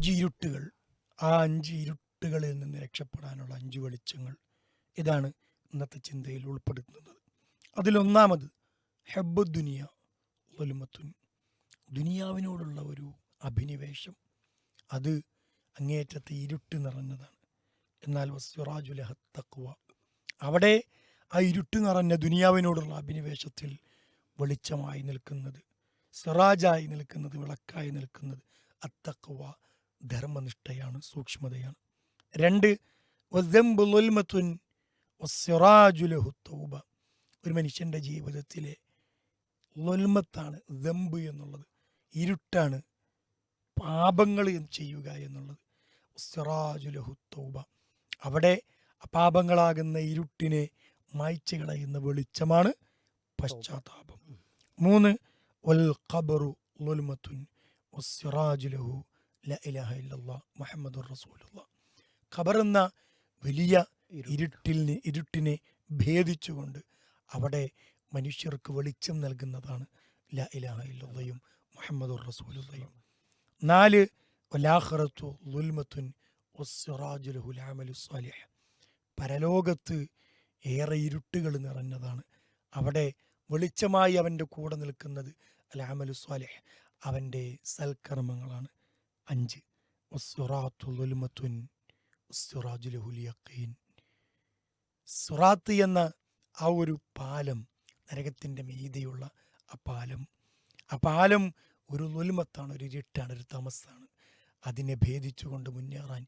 5 ഇരുട്ടുകൾ. ആ 5 ഇരുട്ടുകളിൽ നിന്ന് രക്ഷപ്പെടാനുള്ള 5 വെളിച്ചങ്ങൾ. ഇതാണ് ഇന്നത്തെ ചിന്തയിൽ ഉൾപ്പെടുത്തുന്നത്. അതിലൊന്നാമത് ഹബ്ബു ദുനിയ വലുമത്തുൻ, ദുനിയാവിനോടുള്ള ഒരു അഭിനിവേശം. അത് അങ്ങേയറ്റത്തെ ഇരുട്ട് നിറഞ്ഞതാണ്. എന്നാൽ വസ്സിറാജുലഹ തഖ്വ, അവിടെ ആ ഇരുട്ട് നിറഞ്ഞ ദുനിയാവിനോടുള്ള അഭിനിവേശത്തിൽ വെളിച്ചമായി നിൽക്കുന്നത്, സിറാജായി നിൽക്കുന്നത്, വിളക്കായി നിൽക്കുന്നത് അത്തഖ്വ, ധർമ്മനിഷ്ഠയാണ്, സൂക്ഷ്മതയാണ്. 2 വസ്ദംബു ളുൽമത്തുൻ വസ്സിറാജുലഹു തൗബ, ഒരു മനുഷ്യൻ്റെ ജീവിതത്തിലെ ളുൽമത്താണ് ദംബ് എന്നുള്ളത്, ഇരുട്ടാണ്, പാപങ്ങൾ ചെയ്യുക എന്നുള്ളത്. വസ്സിറാജുലഹു തൗബ, അവിടെ അപാപങ്ങളാകുന്ന ഇരുട്ടിനെ മായ്ച്ചു കളയുന്ന വെളിച്ചമാണ് പശ്ചാത്താപം. 3 വൽ ഖബറു ളുൽമത്തുൻ വസ്സിറാജുലഹു ലാ ഇലാഹ ഇല്ലല്ലാഹ് മുഹമ്മദുർ റസൂലുള്ളാഹ്, ഖബർ എന്ന വലിയ ഇരുട്ടിനെ ഭേദിച്ചുകൊണ്ട് അവിടെ മനുഷ്യർക്ക് വെളിച്ചം നൽകുന്നതാണ് ലാ ഇലാഹ ഇല്ലല്ലാഹും മുഹമ്മദുർ റസൂലുള്ളാഹും. 4 വലാഖിറത്തു ളുൽമത്തുൻ വസ്സിറാജുലഹുൽ അമലു സ്വാലിഹ്, പരലോകത്ത് ഏറെ ഇരുട്ടുകൾ നിറഞ്ഞതാണ്, അവിടെ വെളിച്ചമായി അവൻ്റെ കൂടെ നിൽക്കുന്നത് അൽ അമലു സ്വാലിഹ്, അവൻ്റെ സൽക്കർമ്മങ്ങളാണ്. 5 വസ്സിറാത്തു ളുൽമത്തുൻ വസ്സിറാജുലഹുൽ യഖീൻ, സിറാത്ത് എന്ന ആ ഒരു പാലം, നരകത്തിൻ്റെ മീതെയുള്ള ആ പാലം ഒരു ളുൽമത്താണ്, ഒരു ഇരുട്ടാണ്, ഒരു തമസ്സാണ്. അതിനെ ഭേദിച്ചുകൊണ്ട് മുന്നേറാൻ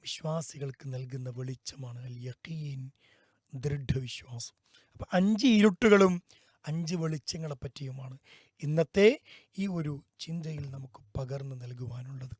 വിശ്വാസികൾക്ക് നൽകുന്ന വെളിച്ചമാണ് അൽ യഖീൻ, ദൃഢവിശ്വാസം. അപ്പം 5 ഇരുട്ടുകളും 5 വെളിച്ചങ്ങളെ പറ്റിയുമാണ് ഇന്നത്തെ ഈ ഒരു ചിന്തയിൽ നമുക്ക് പകർന്നു നൽകുവാനുള്ളത്.